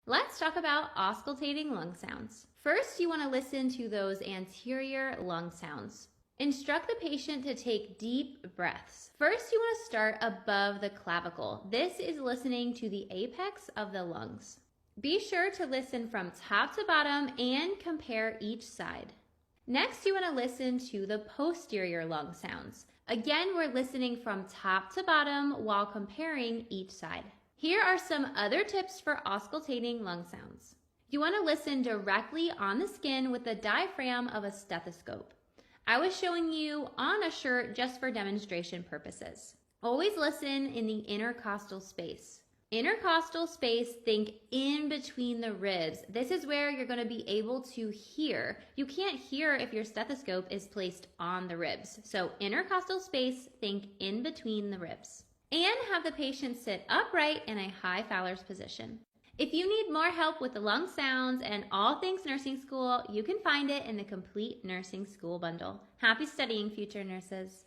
Let's talk about auscultating lung sounds. First, you want to listen to those anterior lung sounds. Instruct the patient to take deep breaths. First, you want to start above the clavicle. This is listening to the apex of the lungs. Be sure to listen from top to bottom and compare each side. Next, you want to listen to the posterior lung sounds. Again, we're listening from top to bottom while comparing each side. Here are some other tips for auscultating lung sounds. You want to listen directly on the skin with the diaphragm of a stethoscope. I was showing you on a shirt just for demonstration purposes. Always listen in the intercostal space. Intercostal space, think in between the ribs. This is where you're going to be able to hear. You can't hear if your stethoscope is placed on the ribs. So intercostal space, think in between the ribs. And have the patient sit upright in a high Fowler's position. If you need more help with the lung sounds and all things nursing school, you can find it in the Complete Nursing School Bundle. Happy studying, future nurses.